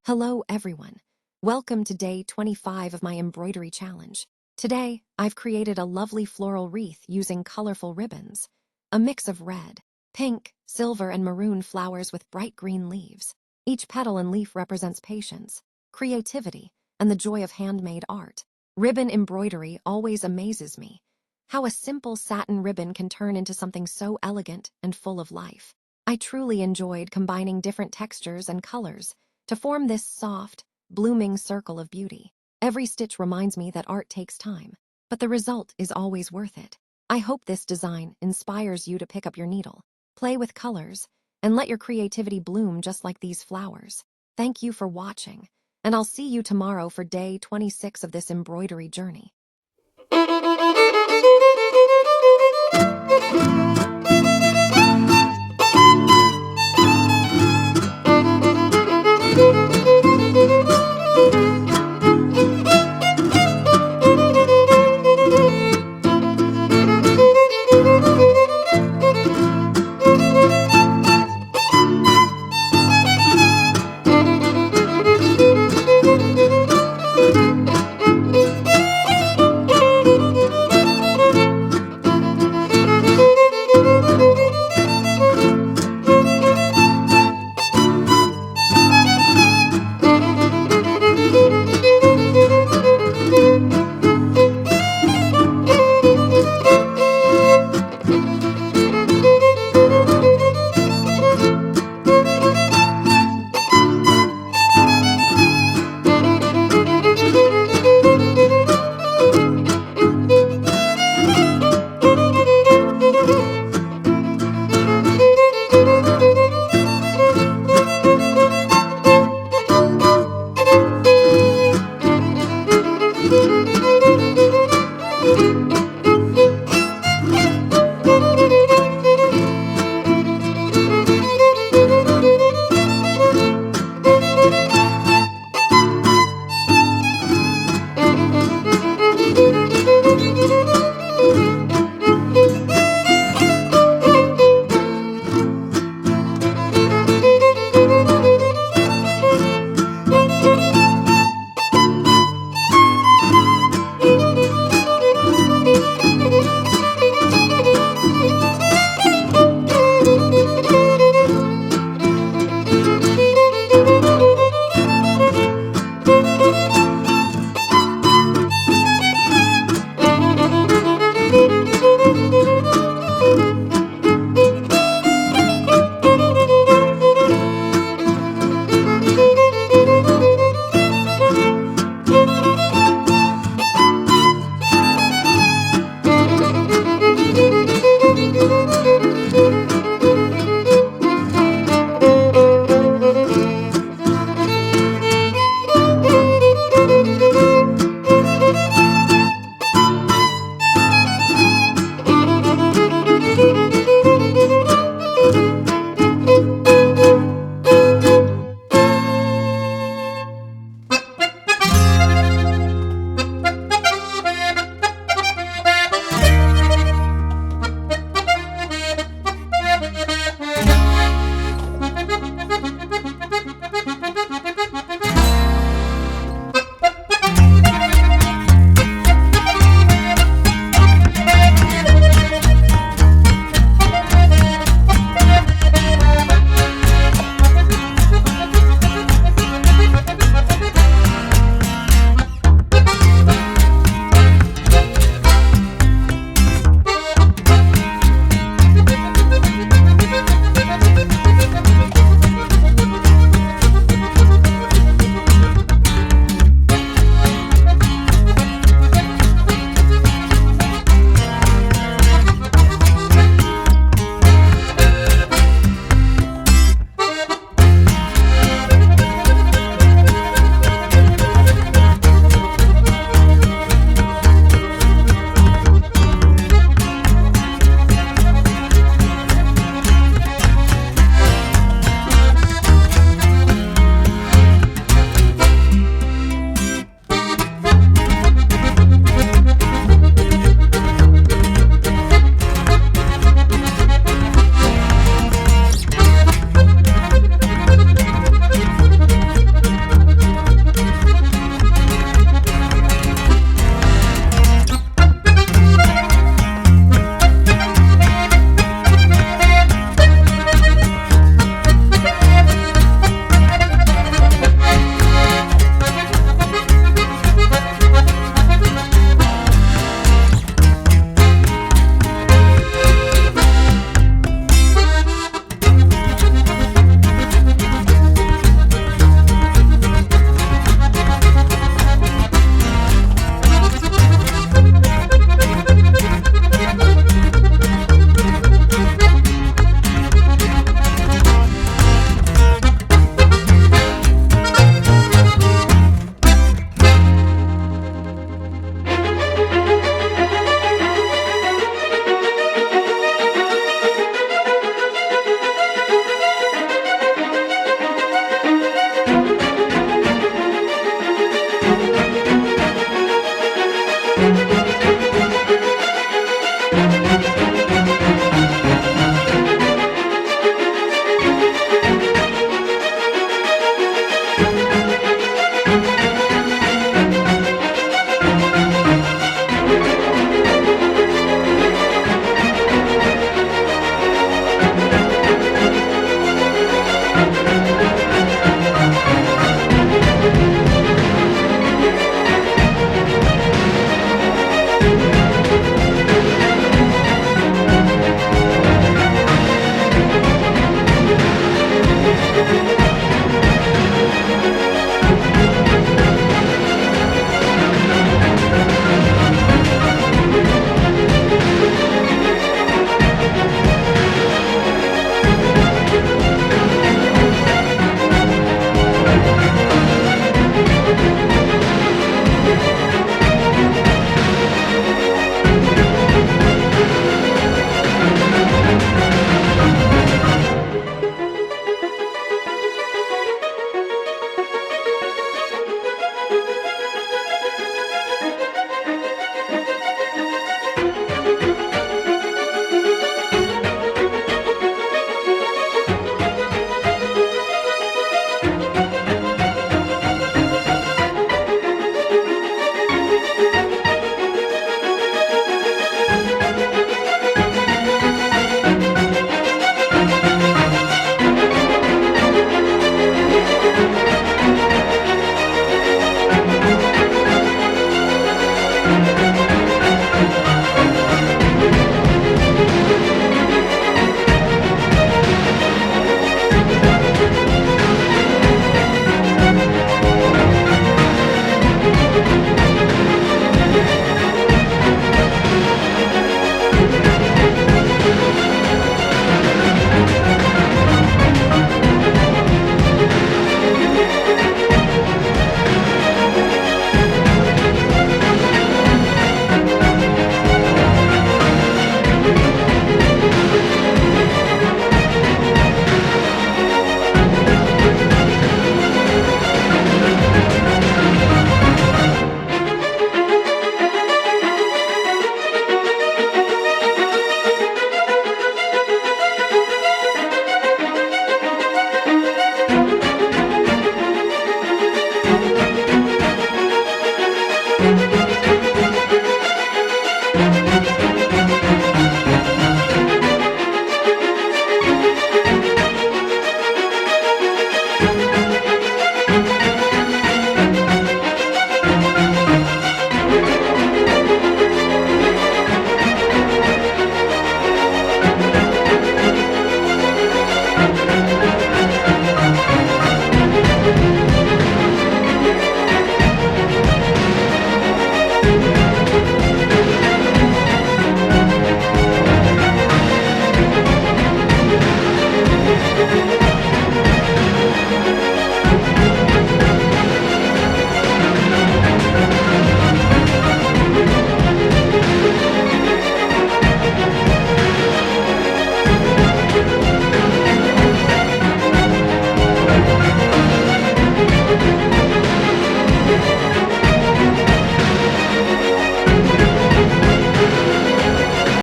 Hello, everyone. Welcome to day 25 of my embroidery challenge. Today, I've created a lovely floral wreath using colorful ribbons. A mix of red, pink, silver, and maroon flowers with bright green leaves. Each petal and leaf represents patience, creativity, and the joy of handmade art. Ribbon embroidery always amazes me. How a simple satin ribbon can turn into something so elegant and full of life. I truly enjoyed combining different textures and colors to form this soft, blooming circle of beauty. Every stitch reminds me that art takes time, but the result is always worth it. I hope this design inspires you to pick up your needle, play with colors, and let your creativity bloom just like these flowers. Thank you for watching, and I'll see you tomorrow for day 26 of this embroidery journey.